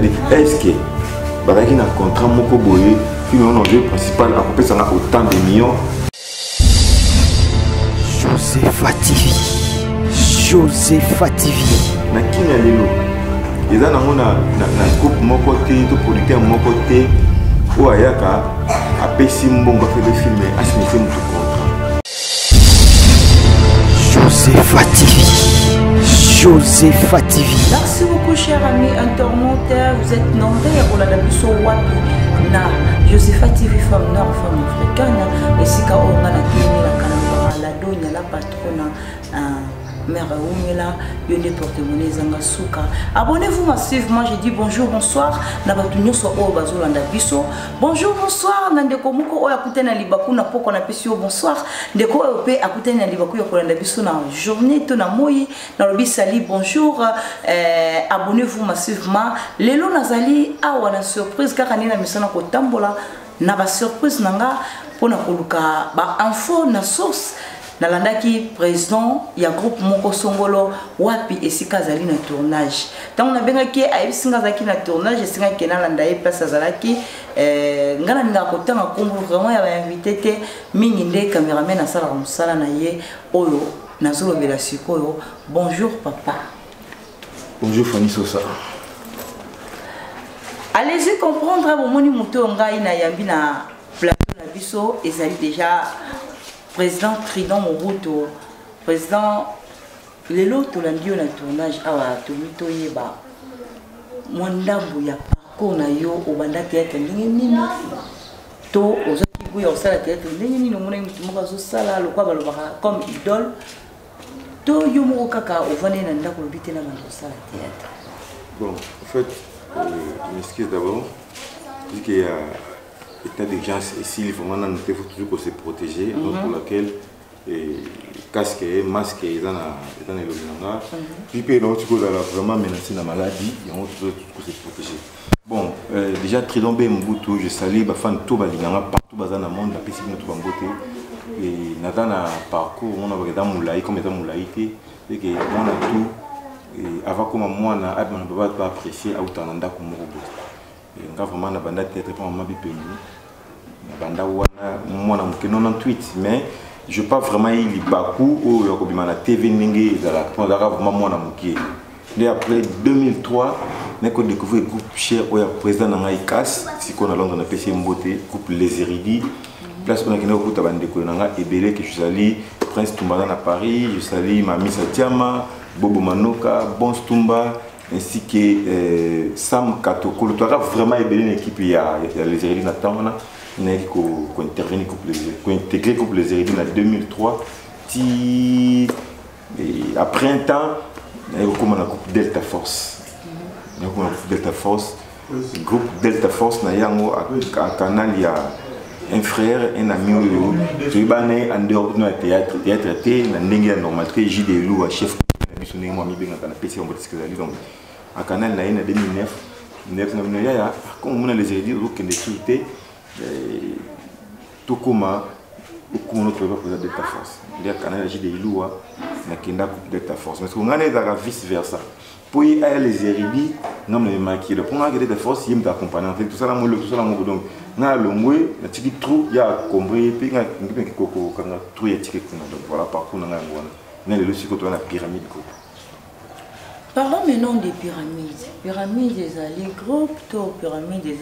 est-ce que bazalaki na contrat moko boye puis on enjeu principal akopesanga autant de millions. Josepha TV. Josepha TV. Na kini lelo eza nango na groupe moko te to producteur moko te o ayaka apesi mbongo fait des films asigné mutu contrat. Josepha TV. Josepha TV. Merci beaucoup chers amis internautes, vous êtes nombreux à la biso wapi na Josepha TV femme nord femme africaine et si ka on a la télé la caméra la donne la patronne mère Oumela yone porte-monnaie zanga souka. Abonnez-vous massivement, j'ai dit bonjour bonsoir na batu nyoso o bazolanda biso. Bonjour bonsoir na ndeko muko o yakute na libaku na poko na pesi o bonsoir ndeko o pe akute na libaku yokolanda biso na journée to na moi na lobi sali bonjour abonnez-vous massivement. Lelo nazali awa na surprise kaka ni na misana ko tambola na ba surprise nanga pona koluka ba info na source nalandaki président ya groupe moko songolo wapi esika zali na tournage tant on a bengaki ayebisinga zaki na tournage esinga kena landa ye place azalaki ngana ninga kotanga kombo vraiment ya ba invité te mingi nde cameraman asala musala na ye oyo nazolobela sikoyo. Bonjour papa. Bonjour Fanny Sosa. Allez-y comprendre bomoni moto ngai na yambi na plateau na biso ezali déjà président Tridon Mobutu, président Lelo Tolandio na tournage awa tomito yeba mwandambu ya parcours na yo obanda théâtre ndenge nini to ozaki buya osala théâtre ndenge nini mona mutu moko zo sala lokwa balobaka comme idole to yo moko kaka ovane na ndako lobite na mando sala théâtre. Bon, en fait, je m'excuse d'abord parce qu'il y a état d'urgence ici, il faut toujours se protéger, donc pour laquelle casque, masque, ils en ont le puis donc tu peux vraiment menacer la maladie, ils ont toujours se protéger. Bon, déjà Tridombe Mbutu, je salue les fans tout baliganga partout dans le monde, la piste de tout beauté et dans un parcours on a regardé moulaï comme étant moulaïté et que on a tout et avant comme moi on a pas apprécié à Outananda comme robot. Et vraiment na banda tête pour ma bipéni. Banda wana mwana muke 98 mais je pas vraiment il baku au yakobima na TV ninge ezala pour vraiment mwana muke. Et après 2003 neko découvrir groupe cher au président na ICAS si qu'on a Londres na PC Mboté groupe Les Érudits place on a kena ko tabande ko na ebele que je salue Prince Tumbana à Paris, je salue Mami Satiama, Bobo Manoka, Bons Tumba ainsi que Sam Katoko. Tu as vraiment ébélé une équipe il y a Les Érudits na temps on a intervenu pour intégrer le groupe Les Érudits en 2003. Après un temps, on a eu le groupe Delta Force. Le groupe Delta Force, à Canal, il y a un frère, un ami, qui est en dehors du théâtre, il y a normal, J.D. Lou, chef de à Canal, il y a 2009. Comme on a Les Érudits, il y a Tokoma, au notre président de Delta Force. Il y a Canal J.D. Iloua, il y a Delta Force. Mais on a vice versa. Pour y aller Les Érudits, on a marqué. Pour y aller Delta Force, il y a accompagné. Tout ça, tout ça, donc, on a le mot, il y a compris, puis il y a tout, il y a voilà, parcours, on a le cycle de la pyramide. Parlons maintenant des pyramides. Pyramides des les groupes, pyramides des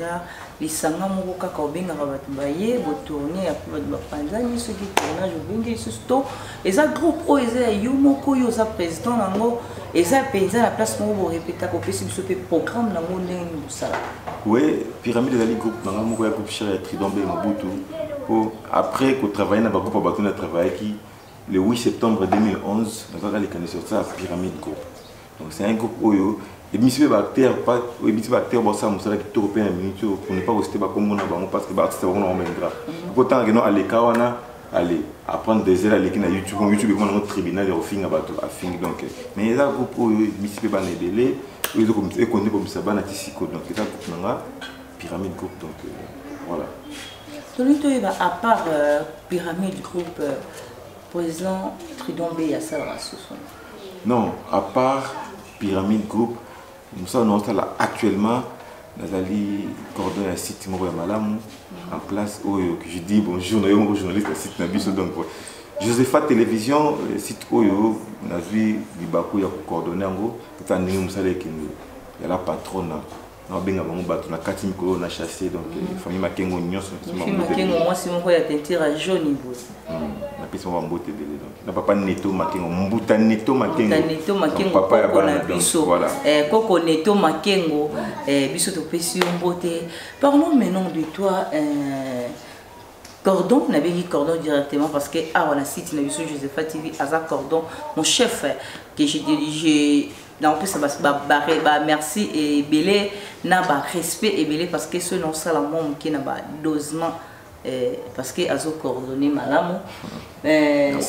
les sangam moka kabenga batumbaye, botourner après bapanzani ceux qui tournage bengi susto. Et ça groupe o eza yumoko yo za président nango, et ça penza la place mo répéter ko pesi ce programme nango ndenge musala. Oui, pyramide des groupes nango moko ya groupe cher Tridombe Mobutu. Pour après qu'on travaille dans groupe bateau na travail qui le 8 septembre 2011, nous avons les connaissances ça pyramide groupe. Donc c'est un groupe Oyo. Et monsieur Bactère, pas monsieur Bactère, bon ça, nous sommes européens, pour ne pas rester comme on a parce que Bactère, on a un grave. Pourtant, nous allons Kawana, aller apprendre des ailes à l'équipe YouTube, YouTube, on a un tribunal, au fin à fin donc. Mais il y a un groupe Oyo, monsieur Banedele, ils ont connu comme ça, Banatisiko, donc il y a un groupe pyramide groupe, donc voilà. Donc à part pyramide groupe, président Tridombe, il y a ça la race. Non, à part pyramide groupe, nous sommes actuellement Nazali coordonné un site Moro Malamu en place où je dis bonjour, nous journaliste à site Nabiso donc Josepha Télévision site Oyo Nazi Libaku ya coordonné ngo tout en musale qui ya la patronne na benga bango bato na kati mikolo na chassé donc famille Makengo nyonso Makengo moi c'est mon ya tentira jaune boss na pisa wa mbote belé donc na papa Neto Makengo mbuta Neto Makengo papa ya bana biso koko Neto Makengo biso to pesi mbote. Parlons maintenant de toi Cordon, on avait dit Cordon directement parce que on a cité Josepha TV Aza Cordon, mon chef que j'ai dirigé. En plus, ça va merci et belé, n'a pas respect et belé parce que ce nom ça la monde qui n'a pas dosement parce que Azo coordonné malamu.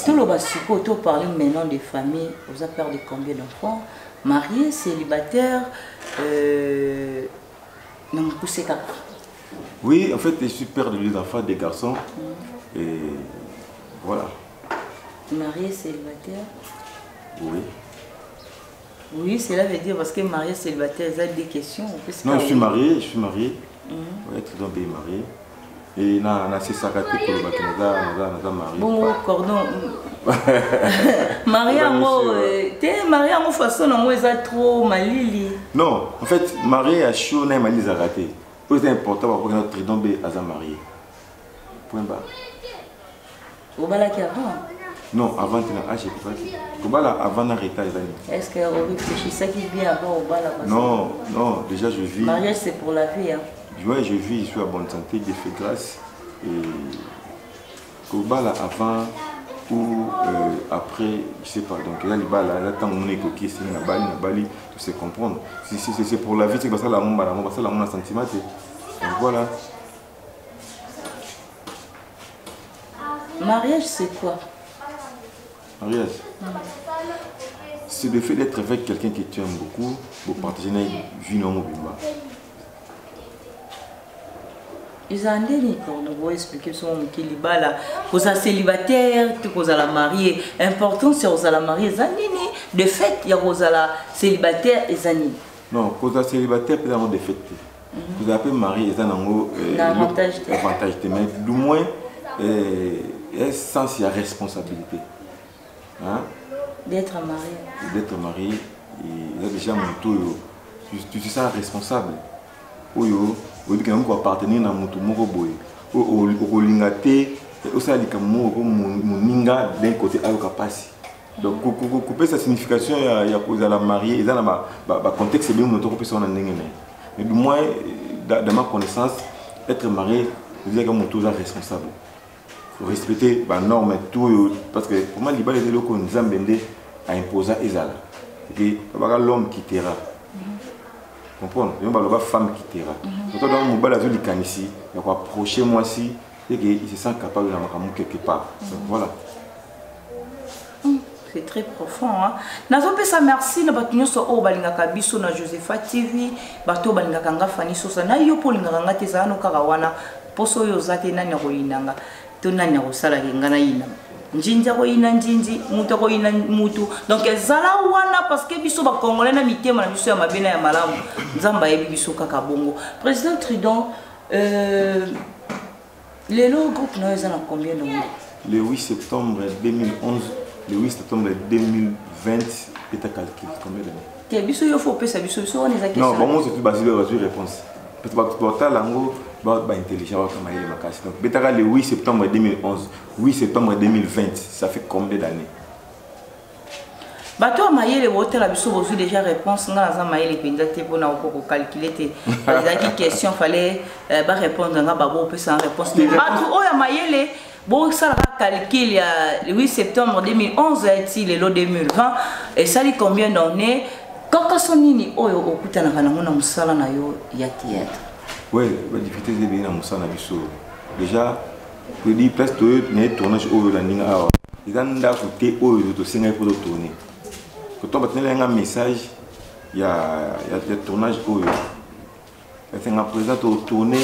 Tout le basico, tout parler maintenant des familles, vous avez peur de combien d'enfants, mariés, célibataires, non poussé cap. Oui, en fait, je suis père de deux enfants, des garçons. Et voilà. Marié, célibataire? Oui. Oui, cela veut dire parce que marié, célibataire, ça a des questions. Non, je suis marié. Oui, être dans le pays marié. Et c'est ça que nous avons marié. Bon, cordon. Marié en façon, c'est trop malili. Non, en fait, marié à chaud, n'a malili raté. C'est important pour que notre trident B à marié. Point barre. Au bala qui avant? Non, avant tu n'as acheté pas. Au bala avant d'arrêter les années. Est-ce que vous réfléchissez ça qui vient avant au bala? Non, non, déjà je vis. Mariage c'est pour la vie. Hein. Ouais, je vis, je suis à bonne santé, Dieu fait grâce. Et au bala avant ou après, je sais pas. Donc là, le bala, là, tant on est coquille, c'est la bali, tu sais comprendre. Si c'est pour la vie, c'est pas ça la mon sentiment. Donc voilà. Mariage, c'est quoi? Mariage, c'est le fait d'être avec quelqu'un que tu aimes beaucoup pour partager une vie non mobile. Ils ont dit qu'on va expliquer sur mon kilibala. Vous êtes célibataire, vous êtes marié. Important, c'est vous êtes marié. De fait, il y a vous êtes célibataire et zanini. Non, vous êtes célibataire, peut-être avoir des fêtes. Vous êtes marié, ils ont un avantage. Mais du moins, sans il y a responsabilité. Hein? D'être marié. D'être marié, il y a déjà mon tour. Tu te sens responsable. Oyo, oyo que nous appartenir à mon tour boy. Au lingate, au sali comme mon ninga d'un côté à l'ocapasi. Donc couper sa signification, il y a cause à la mariée. Dans le contexte, c'est bien mon tour couper son année. Mais du moins, dans ma connaissance, être marié, je veux dire que mon tour est responsable. Il faut respecter les normes et tout. Parce que pour moi, les balles nous ont à imposer Ezala. C'est l'homme qui quittera. Comprendre? Il y a une femme qui quittera. Donc, dans mon bal, il y a approcher moi si et qu'il se sent capable de me quelque part. Donc, voilà. C'est très profond. Nazo pesa merci na batu nyonso o balingaka biso na Josepha TV, bato balingaka nga fani sosa na yo polingaka nga te zano kaka wana poso yo zate nani ko inanga to nani ko sala ngana ina njinja ko ina njinji muto ko ina mutu donc ezala wana parce que biso ba congolais na mitema na biso ya mabena ya malamu nzamba yebi biso kaka bongo. Président Tridon le groupe na ezana combien de mois? Le 8 septembre 2011. Le 8 septembre 2020, et ta calcul, combien d'années? Non, bon, c'est tout basé sur la réponse. Parce que tu as l'angle, intelligent, donc, le 8 septembre 2011, 8 septembre 2020, ça fait combien d'années? Bato maye le wote la biso bozu déjà réponse nga za maye le pendate pour na ko calculer te la question fallait ba répondre nga babo peut sans réponse bato o ya maye le bon ça la calcul le 8 septembre 2011 et le 2020 et ça dit combien d'années kaka sonini oyo okutana kana mona musala na yo ya théâtre. Ouais, la difficulté de bien na musala biso déjà pour dire presque ne tournage oyo la ninga awa izanda côté oyo to singa pour tourner. Quand on a un message, il y a des tournages où c'est un président au tourné,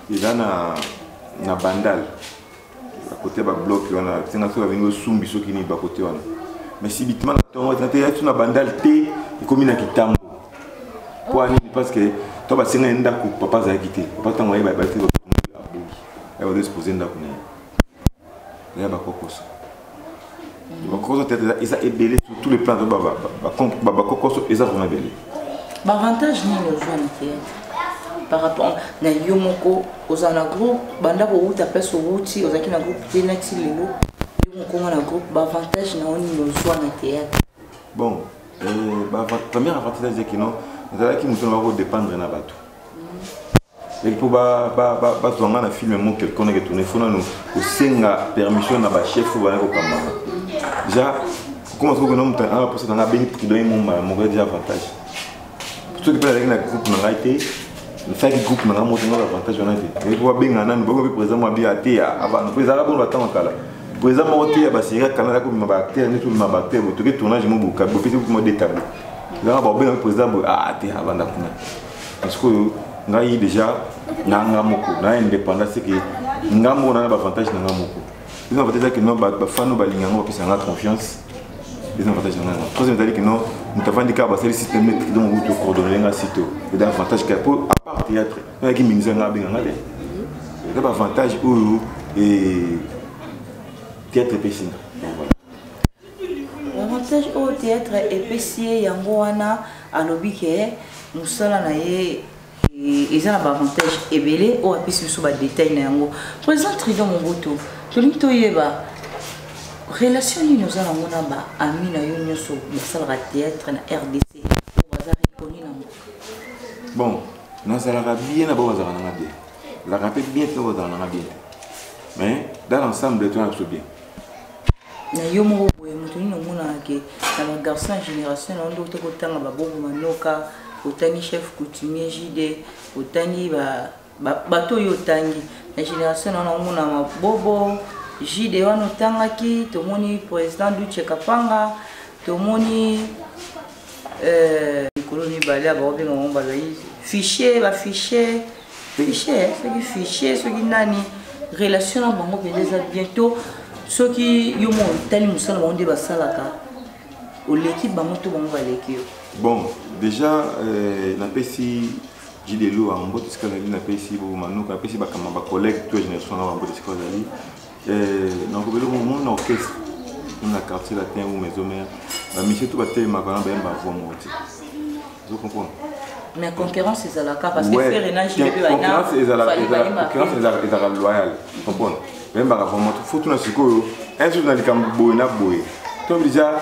il y a un bandal à côté du bloc, c'est un peu sumbi qui n'est pas côté. Mais si bêtement on a un bandal T, il comme une kitambo. Parce que toi c'est un ndako papa za quitté papa tant ouais ba te elle va se poser ndako ne ya ba kokoso ba kokoso tête ça est belé sur tous les plans ba kokoso ils ont vraiment belé ba avantage ni le jeune théâtre par rapport na yomoko aux en groupe banda ko uta place au outil aux akina groupe tenati lelo yomoko na groupe ba avantage na oni le jeune théâtre bon première avantage c'est que non c'est qui nous va dépendre na bato et pour ba zonga na film mo quelqu'un qui tourner faut nous osenga permission na ba chef ou bana ko kamara déjà comment est-ce que nous on pour ça na béni pour donner mon déjà avantage pour ceux qui parlent avec la groupe na été le fait que groupe na monter na avantage on a été et pour benga na nous ba présent moi bien até avant président la bonne attendre kala président mo té ba sira Canada ko ma acteur ni tout ma acteur to que tournage mo buka bo petit mo détabli là ba ben président até avant da kuna parce que ngai déjà nanga moko na indépendance c'est que ngambo na ba avantage na ngamoko ils ont peut-être que non ba fanu ba lingango puis ça a confiance ils ont avantage na ngamoko troisième c'est que non nous t'avons dit que ba c'est le système métrique donc vous coordonner nga site et d'avantage que pour à part théâtre na ki minza nga benga ngale c'est pas avantage ou et théâtre épicier l'avantage au théâtre épicier yango wana alobi ke musala na ye ils ont un avantage ebelé ou appuyer sur ba détail na yango président Tridon Mobutu tolingi toyeba relation ni nous allons mona ba ami na yo nyoso musala théâtre na RDC baza reconnu na mboka bon nazala bien na bazala na bien la rappelle bien que bazala na bien mais dans l'ensemble tout est bien na yo mo boye mutu ni mona ke na ba garçon génération na ndo to kotanga ba bobo manoka otangi chef coutumier JD otangi bato yo tangi la génération na mona mabobo JD wana tangaki tomoni président Duche Kapanga tomoni colonie balé ba obenga ngomba lai fichier ce qui fichier ce qui nani relation na bango beleza bientôt ce qui yo mo tali musala ba onde basalaka o l'équipe bango to bango ba l'équipe. Bon, déjà, na pesi Jidelo en botte escalade na pesi bo manuka pesi bakama ba collègue toute génération na botte escalade na ko belo mo na orchestre na quartier latin ou maison mère ba monsieur tout ba tellement ba ba voix monter. Vous comprenez? Mais concurrence c'est la cas parce que faire renage de ba ina concurrence c'est la loyal. Vous comprenez? Même ba voix monter faut tout na siko un jour na likambo boy na boy. Donc déjà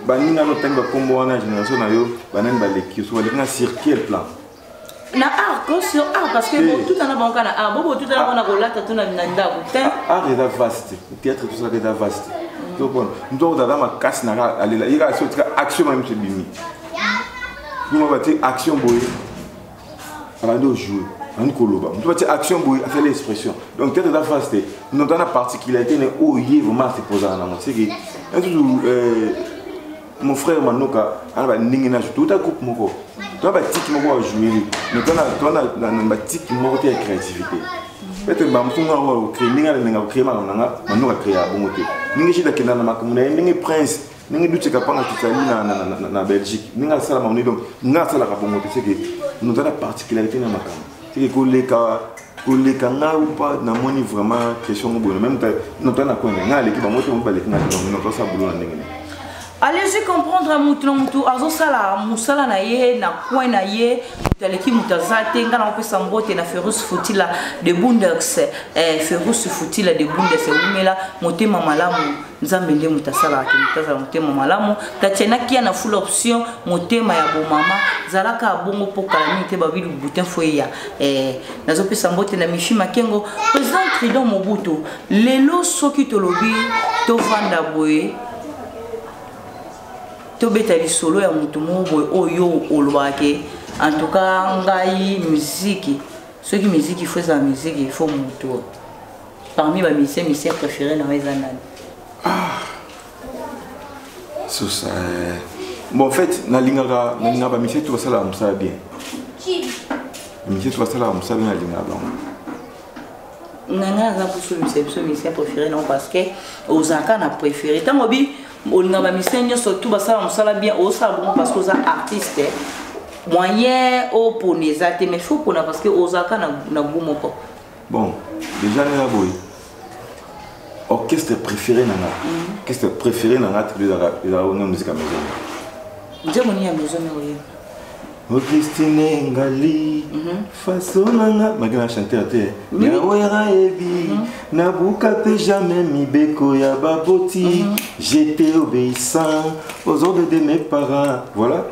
banina no tanga kombo wana génération na yo banani ba leki so ba circuler plan na art sur art parce que tout en a banka na art bobo tout en a kolata tout na ndako art est vaste théâtre tout ça est vaste donc bon nous doit dans ma casse na aller là il y a sur action même c'est bimi nous va dire action boy avant de jouer en koloba nous va dire action boy à faire l'expression donc théâtre est vaste nous dans la particularité ne oyer vraiment se poser en amont c'est que un toujours mon frère Manoka a ningi na tout à groupe moko toi ba tiki moko jouer mais toi na ba tiki moko de créativité peut-être ba mfunga wa créer ninga na créer Manoka créer bongo te ningi shida kenda na makamuna ningi prince ningi Duche Kapanga tutali na Belgique ninga sala ma donc nga sala ka bongo te c'est que nous avons la particularité na makam c'est que koleka nga ou pas na moni vraiment question mo bono même non ta na ko nga l'équipe ba moto mo ba l'équipe na non ko sa boulot na ndenge. Allez-y comprendre à Moutou, Azo Sala, Moussala Naye, na Coin Naye, Taleki Moutazate, Ngana Sambote, na Ferus Foutila de Bundex, Ferus Foutila de Bundex, Umela, Motema Malamu, Nzambende Moutasala, Motema Malamu, Tatiana qui a na full option, Motema ya Bomama, Zalaka Bongo pour Calamité Babil Boutin Foya, Nazope Sambote, na Mishima Kengo, Président Tridon Mobutu, Lelo Soki Tolobi, Tovanda Boye. Tobetali solo ya mutu moboy oyo olobake en tout cas ngai musique ceux qui musique il faut sa musique il faut mutu parmi mes musiciens préférés na Wezanani so ça bon en fait na linga ba musique tout ça là on ça bien musique tout ça là on ça bien na linga nana za pour ce musicien préféré non parce que ozaka na préféré tangobi on a mis surtout ça on sala bien au ça bon parce que ça artiste moyen au poneza te mais faut pona parce que ozaka na gumo ko. Bon, déjà na boy. Orchestre préféré nanga. Orchestre préféré nanga tu la musique à maison. Nje moni ya maison oyo. Oh Christine Ngali, façon nanga, magana chanteur te. Yawera ebi, nabuka pe jamais mi beko ya baboti. J'étais obéissant aux ordres de mes parents. Voilà.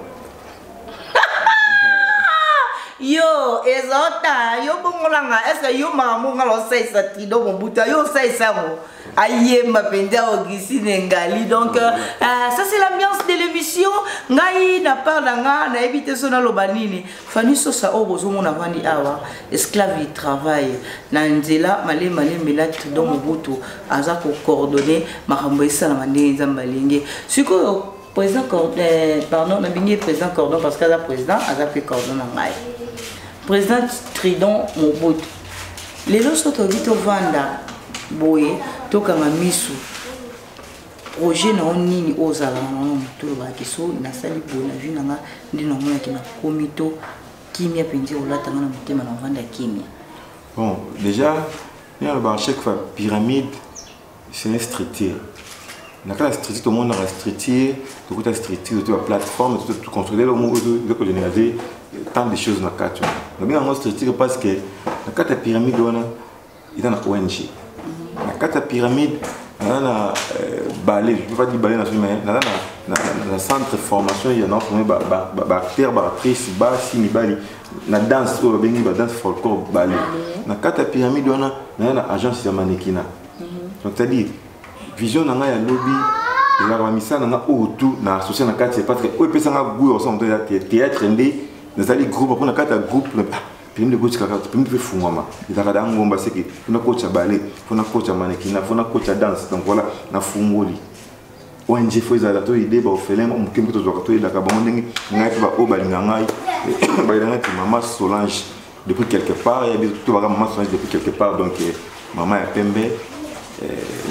Yo, ezota, yo bongolanga, est-ce que yo mamunga lo sai satido mobuta, yo sai samo. Aïe ma penda Augustine Ngali. Donc ça c'est l'ambiance de l'émission. Ngai na parla nga na éviter sona lobanini. Fani sosa o bozo mona vandi awa, esclave du travail. Na nzela male melat do mobutu aza ko coordonner makambo esa na mande nzambalinge. Siko président pardon, na bingi président cordon parce que la président a fait cordon na ngai. Président Tridon Mobutu. Les lorsque tu dis au Vanda, boye, tu as misu. Projet na nini ozala na mutu ba kiso na sali bona vu na ndino mona kina komito kimia penzi olata na mutema na Vanda kimia. Bon, déjà, il y a le chaque fois pyramide, c'est une structure. Dans la structure, tout le monde a une structure, tout la structure, toute la plateforme, tout construire le monde, tout généraliser tant de choses dans la carte. Donc, il y a une structure parce que dans la pyramide, il y a une ONG. Dans la pyramide, il y a un balai, je ne peux pas dire balai, mais dans le centre de formation, il y a un acteur, actrice, basi, na danse, la danse folklore, balai. Dans la pyramide, il y a une agence de mannequinat. Donc, c'est-à-dire, vision nanga ya lobby la ramisa nanga autour na associé na carte parce que o pesa nga goût ensemble de théâtre ndé nazali groupe pour na carte groupe puis de coach kaka puis me fungama izaka da ngomba seki kuna coach ballet kuna coach mannequin kuna coach danse donc voilà na fungoli ONG faut za to idée ba ofelem o mukimbi to zoka to ida ka ba ndenge ngai ba o balinga ngai ba ida ngati maman Solange depuis quelque part et tout ba maman Solange depuis quelque part donc maman ya pembe.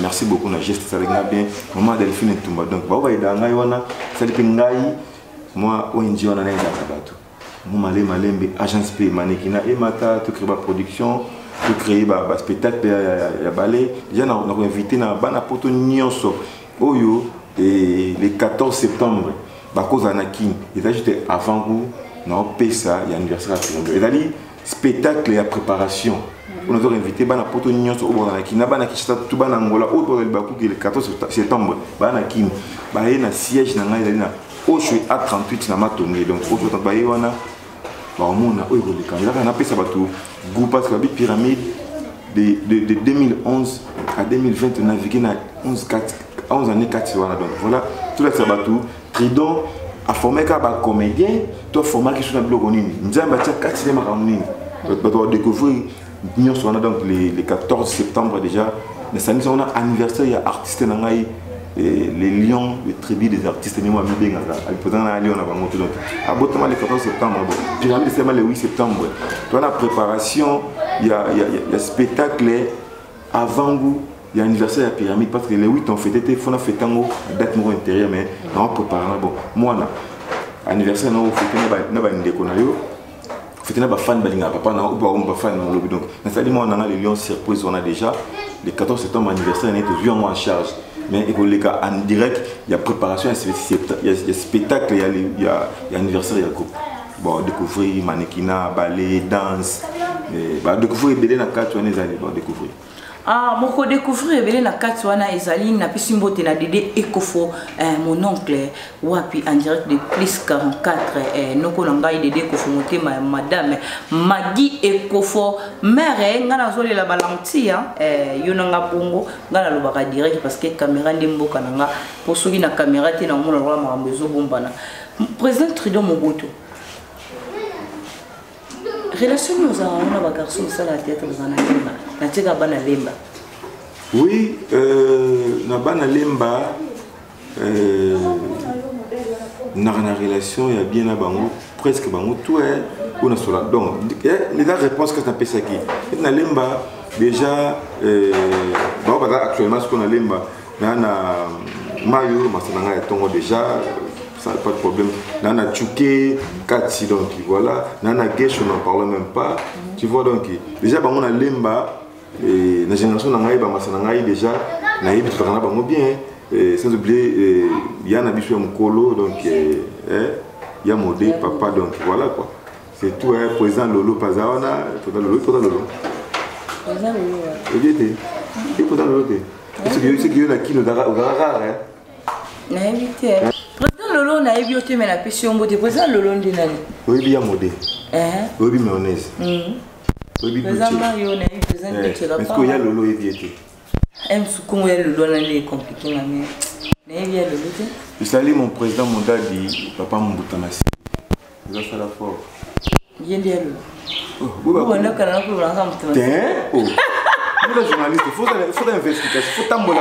Merci beaucoup na geste ça regarde bien maman Delphine Tumba donc ba ida ngai wana ça dit ngai moi ONG wana na ida kabatu mo malembe agence P mannequin et mata to créer ba production to créer ba spectacle ya ballet déjà na invité na bana poto nyonso oyo et le 14 septembre ba cause anakin et ça j'étais avant vous na pesa ya anniversaire et dali spectacle et préparation. On a invité bana poto nyonso au banaki na bana kishita tout bana ngola au bord le 14 septembre bana kim ba na siège na ngai na Ocho A38 na matonné donc Ocho ta ba wana ba mona o le candidat na pesa batu groupe parce que la pyramide de 2011 à 2020 on a vécu na 11 années 4 wana donc voilà tout la sabatu Tridon a formé ka ba comédien to formé qui sur na bloc nini nzamba tia 4 makamuni ba to découvrir nous sommes donc le 14 septembre déjà. Nous avons un anniversaire, il y a artistes, les lions, les tribus des artistes. Nous avons un lion à le 14 septembre. Pyramide, c'est le 8 septembre. Dans la préparation, il y a spectacle avant vous. Il y a anniversaire à la pyramide parce que les 8 on fêté, il faut faire un date intérieure, mais on va préparer. Moi, anniversaire, on fait une décoration. Fait un fan balinga papa na ou ba fan lobby donc c'est moi on a les lions surprise on a déjà le 14 septembre anniversaire on est toujours en charge mais les gars en direct il y a préparation il y a spectacle il y a anniversaire il y a groupe bon découvrir mannequinat ballet danse bah découvrir belé na 4 on est allé bon découvrir ah moko découvrir belé na 4 wana ezali na pisimbote na Dédé Ekofo mon oncle wapi en direct de plus 44 noko ngai Dédé Ekofo motema madame Maggie Ekofo mère ngana zolela balantia yonanga bongo ngana lobaka direct parce que caméra ndemboka nanga posoki na caméra te na mona lwa makambo ezobombana président Tridon Mobutu relation nous avons un garçon ça la tête dans un lemba na tika bana lemba oui na bana lemba na relation il y a bien na bango presque bango tout est on a cela donc les réponses que ça peut ça qui na lemba déjà bon actuellement ce qu'on a lemba na mayo masananga tongo déjà ça pas de problème. Nana Tchouké, Katsi, donc voilà. Nana Gesh, on n'en parle même pas. Tu vois donc, déjà, on a Lemba, et la génération Nangaï, déjà, Naïb, tu vas bien. Sans oublier, il y a un habitué Mkolo, donc il y a Modé, papa, donc voilà quoi. C'est tout, hein, président Lolo Pazaona, président Lolo. Président Lolo, oui. Président Lolo, c'est qu'il y a qui nous a rare, hein. Président Lolo, on a évité, mais la pression, président Lolo, on dit oui, il y a Modé. Oui, mayonnaise. Président Mario, on a eu président de est-ce qu'il y a Lolo évité? Comment est le Lolo, est compliqué, mais je salue mon président Mondadi, papa Mboutanasi. C'est ça la force. Il y a des oh, vous êtes journaliste, il faut investir, il faut t'emboler.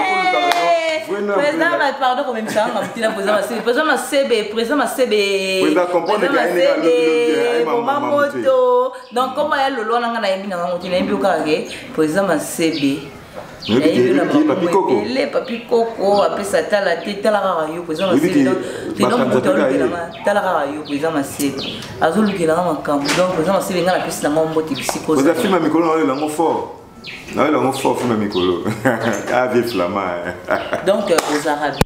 Président, pardon, quand même ça, président donc comment est le loi président papi coco après ça t'as la tête la radio président président donc aux Arabiens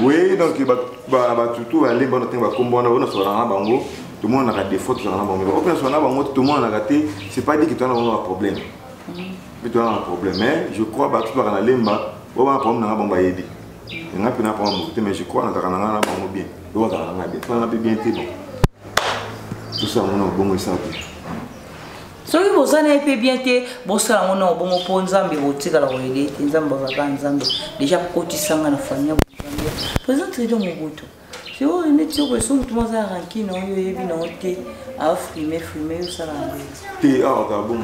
oui donc tout aller bon temps va combattre on se rend bango tout le monde a des fautes sur la bango tout le monde a raté c'est pas dit que tu as un problème. Tu as un problème, mais je crois que tu vas aller mais je crois que tu bien. Tout ça, on a bon ça. So vous avez bien été, bon ça on a bon point Zambie, vous tirez la roue, déjà côté sang la famille. Présentez donc mon goût. Si vous venez sur le son, tout le monde a ranké, non, il y a bien noté, à frimer, ça la. T'es bon.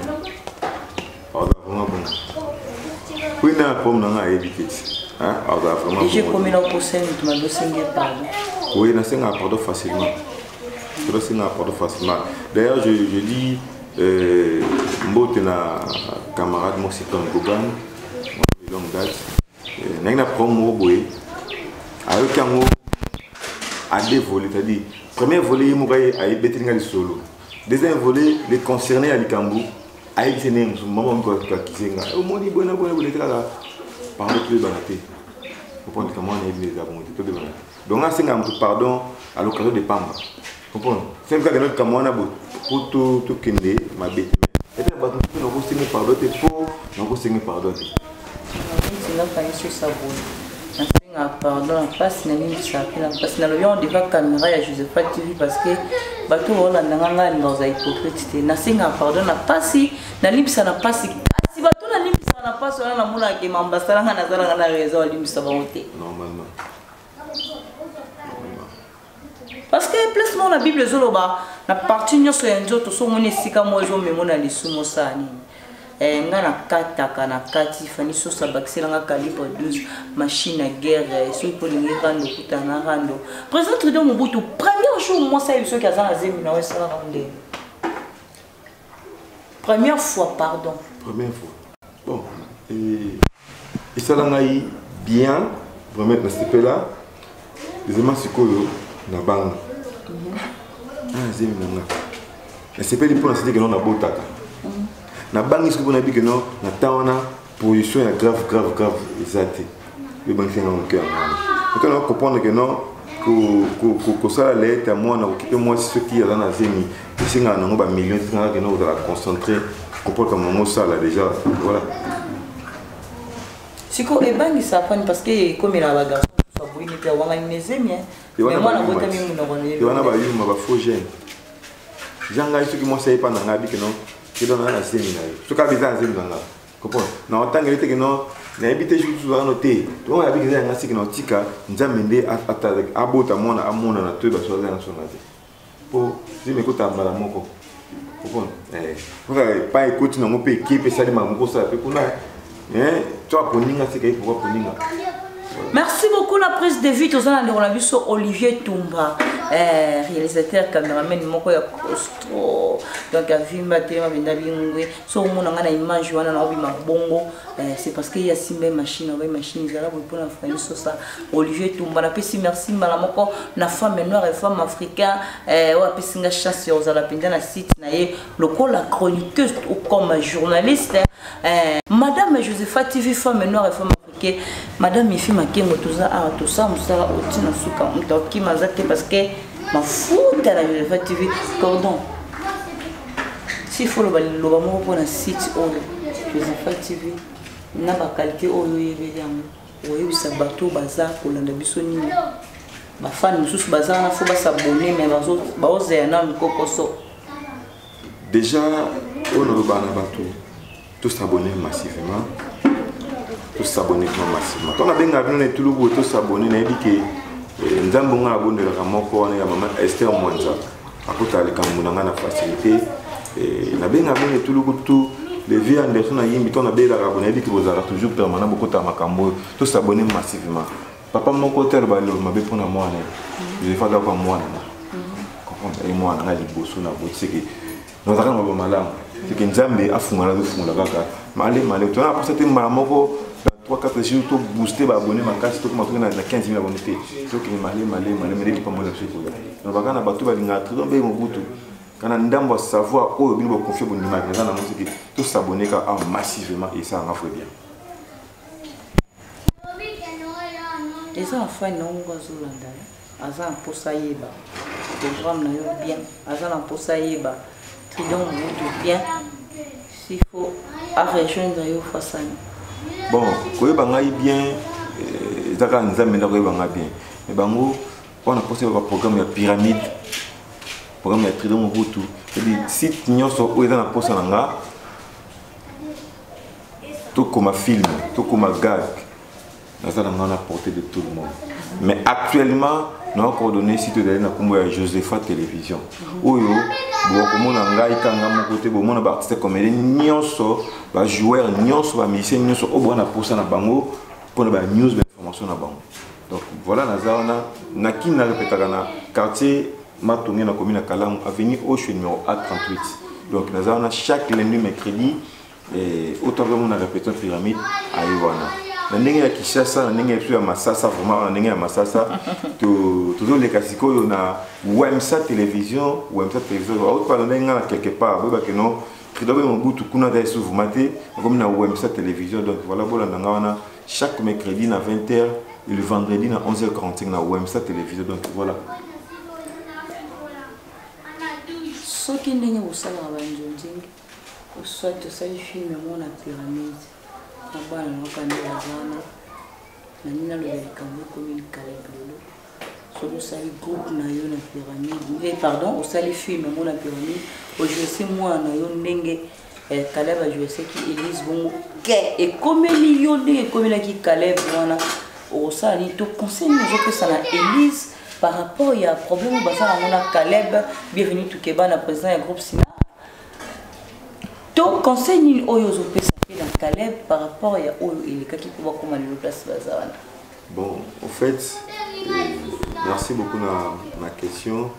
Oui, n'a pas à éviter. J'ai commis la possession de ma dossier pardon. Oui, n'a pas pardon facilement. D'ailleurs, je dis, Mbote na camarade Moxiton Gogan, longue date, n'a pas de avec un mot à deux volets, c'est-à-dire, premier volet, il y a des solo. Deuxième volet, les concernés à l'Ikambu. Aïe, c'est un moment où il y a un moment où il y a un moment où il y a un donc, c'est un pardon à l'occasion de Pamba. C'est un peu comme moi, pour tout Kende, ma bête. Et puis, nous avons signé pardon, nous avons signé pardon. Pardon, passe na nini sapina parce na loyon devant caméra ya Josephat TV parce que bato wala nganga ngoza hypocrite na singa pardon na pasi na limsa na pasi si bato na limsa na pasi wana na muna ke mambasala nga nazala na raison limsa ba wote normalement parce que plus mon la Bible zoloba na partie nyoso ya nzoto so moni sika mozo memona lisumo sani ngana kataka na kati fani sosa bakisela nga calibre 12 machine à guerre so pour les rando kutana rando président de Mobutu première jour moi ça biso ki azana zemi na wesa rande première fois pardon première fois bon et ça l'a bien vraiment dans ce pays là les éléments sikoyo na bang zemi na et c'est pas du pour citer que non na botaka na bangi ce que vous avez dit que non na taona position est grave exact le banque c'est dans le cœur donc on comprendre que non que ça l'aide à moi na occuper moi ce qui est dans la zemi et c'est un nombre de millions que nous va concentrer comprendre comment ça là déjà voilà si ko e bangi ça parce que comme il a la garçon ça vous il peut avoir une zemi mais moi na bota mi mon on est on a ba yuma ba faux gène janga ce que moi c'est pas na ngabi que non qui donne la séminaire. Ce qu'a besoin de séminaire. Comprends? Non, tant que les non, n'habitez juste sur la noter. Donc, il y a des gens qui n'ont tika, nous amènent à bout à mon amour à tout le chose dans son avis. Pour si m'écoute à madame Moko. Comprends? Vous n'avez pas écouté non plus équipe et ça de ma Moko ça peut qu'on a. Tu as pour ninga c'est qu'il faut pour ninga. Merci beaucoup la prise de vie. Tous on a vu sur Olivier Toumba, réalisateur, caméraman, moko ya Costro. Donc à Vimba Tema Bendabingwe, so mon a image wana na obima bongo, c'est parce qu'il y a simbe machine, on va machine zala pour la famille sur ça. Olivier Toumba na pesi merci malamoko na femme noire et femme africaine, wa pesinga chance aux ala pinda na site na ye, la chroniqueuse ou comme journaliste, Madame Josepha TV femme noire et femme africaine. Madame Mifi Makengo toza a tout ça musala otina suka mtoki mazate parce que ma foute à la Josepha TV cordon. Si faut le baloba mo pour un site oyo Josepha TV na ba qualité oyo yebelango oyo bisa bato baza kolanda biso nini ba fan mususu baza na fo ba s'abonner mais bazo ba oser na mikokoso. Déjà on ne va pas tous s'abonner massivement. Tous s'abonner massivement. Quand on a bien abonné tout le monde, tous s'abonner, on a dit que nous avons abonné la Ramoko, on a maman Esther Mwanza. À côté de Cameroun, on a facilité. On a bien abonné tout le monde, tout les vieux Anderson, on a bien abonné, on a dit que vous avez toujours permanent beaucoup de Makambo, tous s'abonner massivement. Papa mon côté, il m'a bien pour moi, je vais faire d'abord moi. Et moi, on a dit que nous avons un malade. C'est que nous avons un fou malade, malé, malé. Tu as pour cette malamoko. 3-4 jours pour booster les abonnés, je suis 15 000 abonnés. Je suis malé, mais je pas moi. Donc, quand on a battu, quand on a savoir où on confier pour nous, tous s'abonner massivement et ça en fait bien. Et ça en fait non, Azan pour ça yeba, programme na bien, Azan pour ça yeba, tridon bien, s'il faut à rejoindre yo façon. Bon, quand on a bien, ça quand on a bien, mais bango, on a posé un programme de pyramide, programme de tridon tout. C'est-à-dire site n'y a pas où ils ont posé un gars, tout comme un film, tout comme un gag, ça on a porté de tout le monde. Mais actuellement, nous avons coordonné site de Josepha Télévision. Oyo, bon, on a un gars qui a côté, bon, on a artiste comédien, nyonso, ba joueur, nyonso, ba musicien, nyonso, au bon a posé na bango pour na news, information na bango. Donc voilà, na qui n'a répété na quartier Matonge na commune Kalam, avenue Oche numéro A38. Donc nous avons chaque lundi mercredi et autant que on a répété pyramide à Iwana. Ndenge ya Kishasa, ndenge ya Masasa, vraiment ndenge ya Masasa, toujours les casicos on a Wemsa télévision, autre part ndenge quelque part, ba que non, tridobe mon bout kuna da sous maté, comme na Wemsa télévision. Donc voilà bola ndanga wana chaque mercredi à 20h et le vendredi à 11h45 na Wemsa télévision. Donc voilà. Ce qui n'est pas ça la banjing, soit ça le film mon la pyramide. Abana wakanda wazana na nina lo yalikamwe commune Kalebolo so le sali groupe na yo na pyramide pardon au sali film mon la pyramide au jouer moi na yo ndenge Caleb a joué ce qui Elise bongo et comme million de comme la qui Caleb wana au sali to conseil nous que ça na Elise par rapport il y a problème bazar on a Caleb bienvenue tout Keba na président du groupe Sina to conseil ni oyo zo dans Caleb par rapport à Oyo et les cas qui peuvent comment le place bazar. Bon, en fait, merci beaucoup de ma question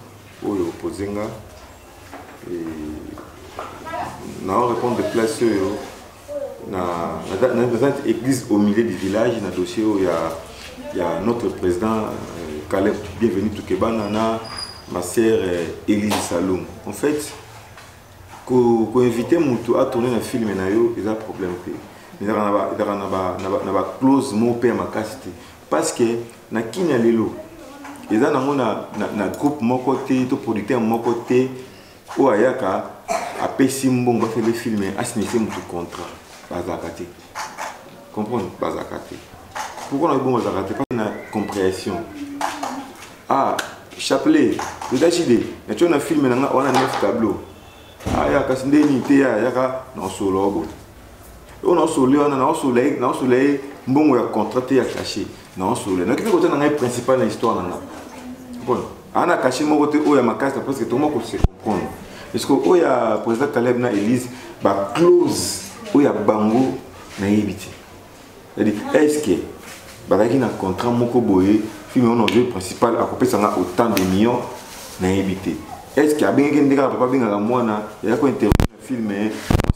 Oyo posenga et na répondre de place na église au milieu du village na dossier où il y a notre président Caleb bienvenue tout Kebana na ma sœur Elise Saloum. En fait, quand inviter Moutou à tourner un film, il y a un problème. Il y a un close mot père ma casité. Parce que na Kenya Lelo, il y a un groupe mon côté, tout producteur mon côté, où il y a un Pessimbo va faire le film et assigner mon contrat. Bazakate. Comprendre Bazakate. Pourquoi on a bon Bazakate? Parce qu'il y a une compréhension. Ah, Chapelet, vous avez dit, il y a un film, on a 9 tableaux. Aya kasinde ni te ya ka na solo on a solo na soleil mbongo ya contrat ya caché na solo na kitu côté na principal na histoire na bon ana caché mo côté o ya makasta parce que tout le monde se comprendre est-ce que o ya président Caleb na Elise ba close o ya bango na yebiti c'est-à-dire est-ce que bazalaki na contrat moko boye film on enjeu principal akopesanga autant de millions na éviter est-ce qu'il y a bien que ndeka papa bingaka mwana ya ko interview na film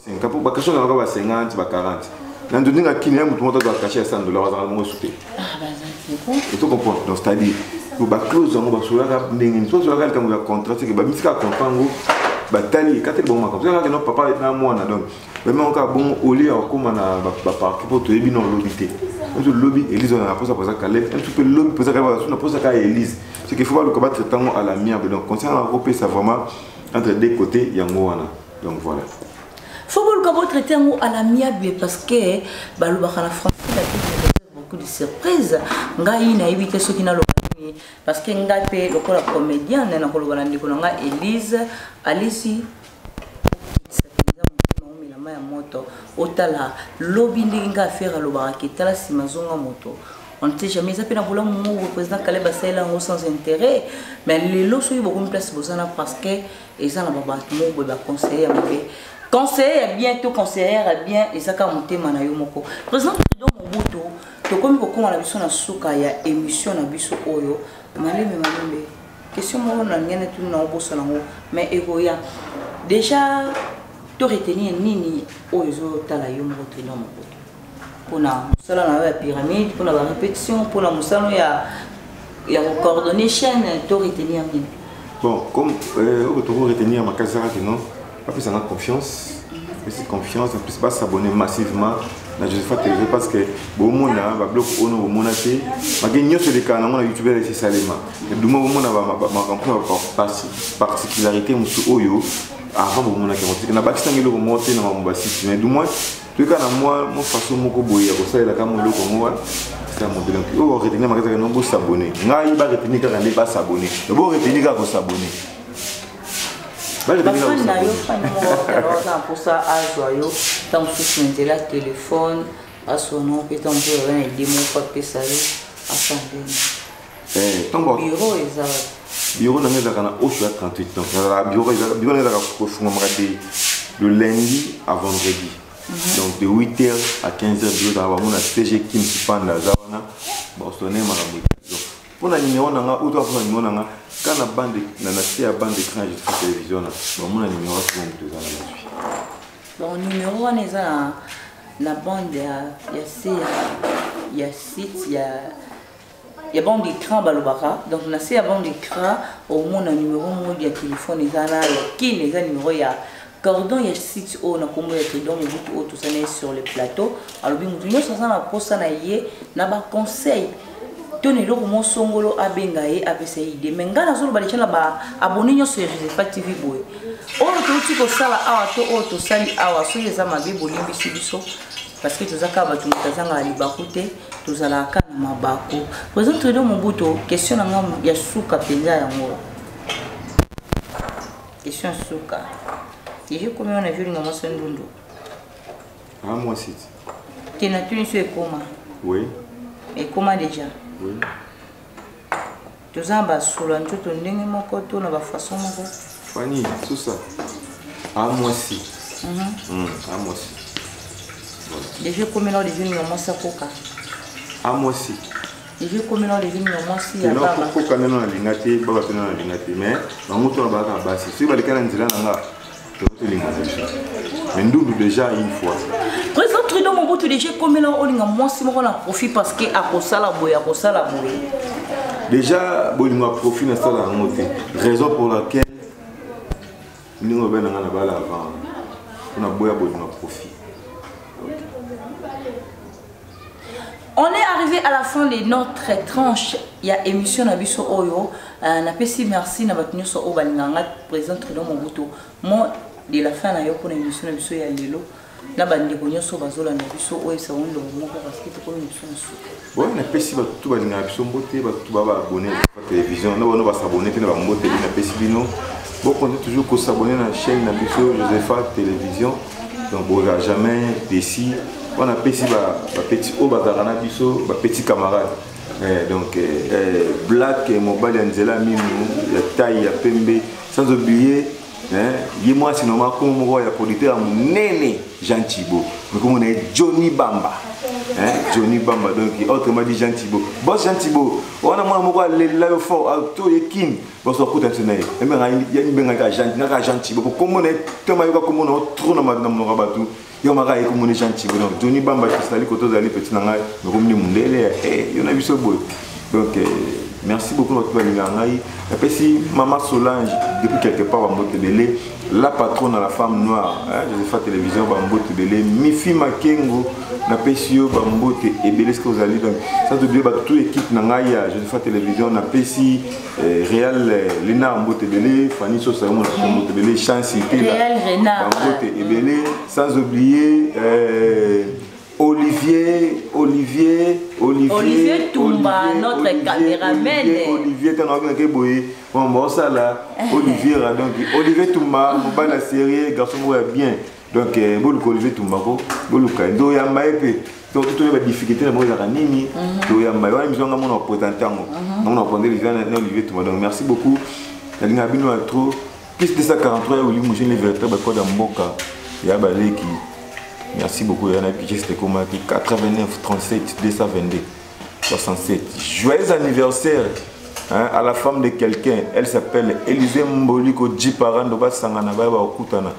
50 pour bakasho na ba 50 ba 40 na ndinga kini ya mutu moto doit cacher $100 dans le souté et tu comprends donc c'est-à-dire pour ba clause on ba sola ka ndenge so sola ka comme contrat c'est que ba misika contrat ngo batali katel bon comme ça que non papa na mwana donc même on ka bon au lieu comme na ba parquet pour to ebi non lobité on lobby Elise on a posé pour ça qu'elle un petit peu lobby pour ça qu'elle va on pose ça qu'à Elise c'est qu'il faut pas le combattre tant à l'amiable donc concernant Europe ça vraiment entre deux côtés yango wana donc voilà faut que le combattre traiter à l'amiable parce que bah le bakana français a beaucoup de surprises ngai na éviter ceux qui na parce que ngai pe le la comédienne na ko le ndiko nga Elise Alice ya moto otala lobby ndinga faire le baraketa la simazonga moto on ne sait jamais ça peut na bola mon président Kaleba Saila sans intérêt mais les lots sont beaucoup de place bozana parce que et ça na baba mo ba conseiller conseiller bientôt conseillère bien et ça ka monter mana yo moko président do Mobutu to comme ko na biso na suka ya émission na biso oyo malembe question mo na ngene tu na oboso na mais egoya déjà to retenir nini oyo tala yo mo retenir mo pona musala na la pyramide pona la répétition pona musala ya coordonner chaîne to retenir nini bon comme to retenir ma casara que non pas plus en confiance plus confiance en plus pas s'abonner massivement na Josepha TV parce que bon mona ba bloc ono bo mona te ma genyo sur les canaux na youtubeur c'est salema du mo mona ba particularité musu oyo avant bon mona ke na ba kisangelo ko monter na mamba site mais du moins tout cas na moi mon façon moko boye ko ça la kamo loko moi c'est mon donc o retenir ma que non bo s'abonner ngai ba retenir ka ne ba s'abonner bo retenir ka ko s'abonner pour ça à joyeux tant que la téléphone à son nom et tant que rien des mots pas ça à son bureau bureau na ngeza kana au 38 ans la bureau na ko fuma maradi le lundi à vendredi donc de 8h à 15h bureau dans mon CG Kim Sipanda zawana bon sonner maramu pour la numéro na nga ou toi pour la numéro na nga quand la bande na na bande d'écran de télévision na bon mon numéro sur tout ça là bon numéro on est la bande il y a site il y a bande d'écran balobaka donc na c'est bande d'écran au moins un numéro de téléphone et ça là qui les numéro il y a cordon il y a site au na comme il y a donc tout ça est sur le plateau alors bien nous ça na posa na yé na ba conseil toni loko mo songolo abengaye apesa ide menga na zolo balichana ba abonné nyo sur Josepha TV boy olo to ko sala awa to to sali awa so yeza mabe bolimbi sibiso parce que tozaka ba tumutazanga ali bakute tozala kana mabako président Trudeau Mobutu question na ngam ya suka penza yango question suka je combien on a vu ngam sendundo moi c'est tena tuni sur ekoma oui ekoma déjà oui. Tu as un solo njoto ndenge moko to na ba façon moko. Fani, tout ça. À moi aussi. À moi aussi. Déjà comme là les jeunes moi ça koka. À moi aussi. Déjà comme là les jeunes moi si ya ba. Non, koka na na lingati, ba ba na lingati mais na mutu na ba ka basi. Si ba lekana nzela nga. To lingati. Mais nous déjà une fois. Président Trudeau Mobutu déjà comme là on nga moi si moko na profit parce que a kosala boya. Déjà, bon, il profit de ça la montée. Raison pour laquelle nous avons un bal avant. On a beau profit. On est arrivé à la fin de notre tranche. Il y a émission na biso oyo. Na pesi merci na batinu so obalinganga président Trudeau Mobutu. Moi de la fin na yo pour émission na biso ya lelo. Na bandi ko nyoso bazola na biso oyo sa wondo moko parce que to ko émission so. Bon, na pesi ba tout balinga biso mbote ba tout ba abonner à la télévision. Na bono ba s'abonner pe na ba mbote na pesi bino. Bon, on est toujours ko s'abonner na chaîne na biso Josepha Télévision. Donc on va jamais déci. On a pesi ba petit o ba na biso ba petit camarade. Donc Black et Mobile Angela Minu, la taille ya Pembe sans oublier Ye moi sinon comme moi ya producteur Nene Jean Thibault. Mais comme on est Johnny Bamba. Johnny Bamba donc autrement dit Jean Thibault. Boss Jean Thibault, on a moi là fort auto et Kim. Boss on coûte un et mais il y a une benga Jean Thibault. Comme on est tellement comme on a trop dans mon rabatou. Yo mara et comme on est Jean Thibault. Donc Johnny Bamba qui s'allie côté d'aller petit nanga, mais comme ni mundele il y en a vu ce beau. Donc merci beaucoup notre Balingangaï. Et puis si Maman Solange, depuis quelque part, Bambo Tebele, la patronne à la femme noire, Josepha Télévision, Bambo Tebele, Mifi Makengo, Napesio, Bambo Tebele, ce que vous allez donc. Ça te dit, toute l'équipe Nangaya, Josepha Télévision, Napesi, Réal Lena Bambo Tebele, Fanny Sosa Bambo Tebele, Chance Bambo Tebele, sans oublier. Olivier Toumba, notre caméraman. Olivier Olivier Toumba, mon ban la série, garçon bien. Donc, Olivier Toumba, do ya maïpe. Donc, tout les difficultés, moi, la nini, do ya maïpe. On a mon opposant, on a entendu Olivier Toumba. Donc, merci beaucoup. La ligne a bien trop. Plus de 143, Olivier, j'ai les véritables codes en Mboka. Il y a Balé qui. Merci beaucoup, Yana Piquet, c'était comme 89 37 222 67. Joyeux anniversaire à la femme de quelqu'un. Elle s'appelle Élisée Mboliko Djiparan de Basanganaba Okutana.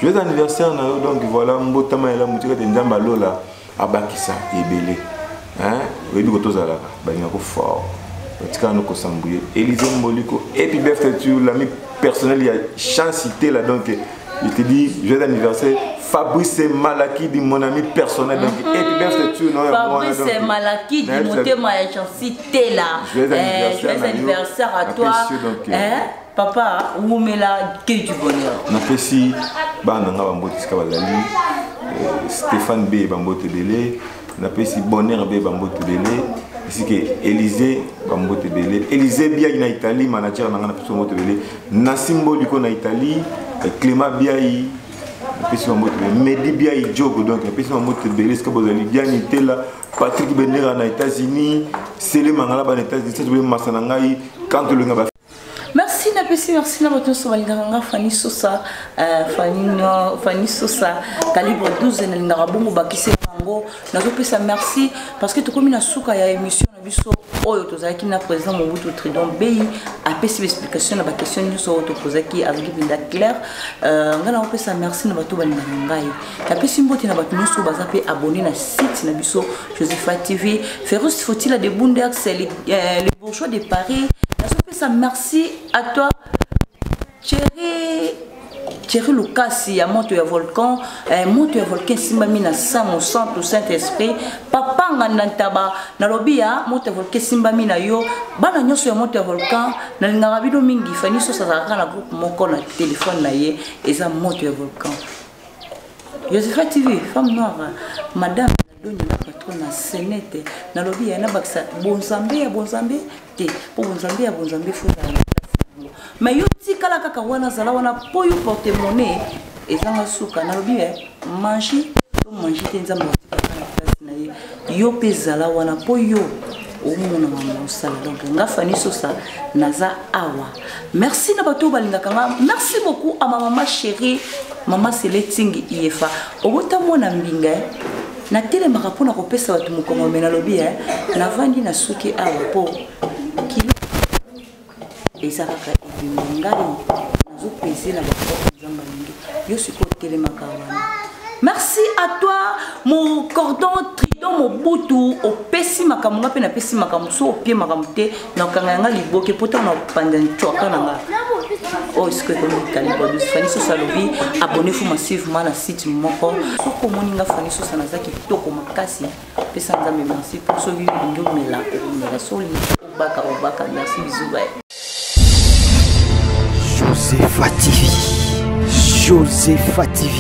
Joyeux anniversaire, donc voilà, Mbotama et la moutique de Ndamba Lola à Bakissa et Belé. Oui, nous sommes là, nous fort. Élisée Mboliko, et puis l'ami personnel, il y a chancité là, donc il te dit joyeux anniversaire. Fabrice Malaki dit mon ami personnel donc et puis bien c'est tout non Fabrice Malaki dit mon thème à chancité là joyeux anniversaire à toi papa Oumela que du bonheur na pesi ba nanga bambote ska bazali Stéphane B bambote belé na pesi bonheur B bambote belé ici que Élisée bambote belé Élisée Biaï na Italie manager nanga na pesi bambote belé Nassimbo liko na Italie Clément Biaï Medi Biaï Djogo donc Patrick Benera aux États-Unis, Célé Mangala aux États-Unis, merci merci Fanny Sosa Fanny Sosa calibre 12 merci parce que tu comme une souka ya émission na biso oyo tozaki na président Mobutu Tridon Beyi a pesi explication na ba question nous so to posaki avec Binda Claire ngana on pesa merci na bato balinga ngai ta pesi mboti na bato nous baza pe abonné na site na biso Josepha TV Ferrus faut-il de Bundex les bourgeois de Paris na so pesa merci à toi Thierry Lucas, il y a Monte à Volcan, Simbami na Sam au centre du Saint-Esprit, Papa Nantaba, Nalobia, Monte à Volcan Simbami na yo, Banagno sur Monte à Volcan, Narabido Mingi, Fanny Sosa la groupe Moko na téléphone na ye, et ça Monte à Volcan. Josepha TV, femme noire, madame. Donc la patronne a sénète, Nalobia na baksa, Bonzambe, te, pour Bonzambe, faut mais yo tikala kaka wana zala wana po yo porte-monnaie ezanga suka na lobi manger te nzamba na place na ye yo pe zala wana po yo omona mama osala donc nga Fanny Sosa naza awa merci na bato balingaka nga merci beaucoup à ma maman chérie maman Célétingi Iefa obota mona mbinga na telemaka mpona kopesa bato mokongo me na lobi navandi na suki awa po kilo ezaka merci à toi mon cordon tridon mon boutou au pessi makamunga pe na pessi makamuso au pied makamute na kanganga liboke pota na pandan choka nanga oh est-ce que comme calibre de Fanny Sosa lobi abonnez-vous massivement na site moko soko moninga Fanny Sosa na zaki toko makasi pesa nzambe merci pour ce vidéo mela o soli obaka merci bisous bye. Josepha TV.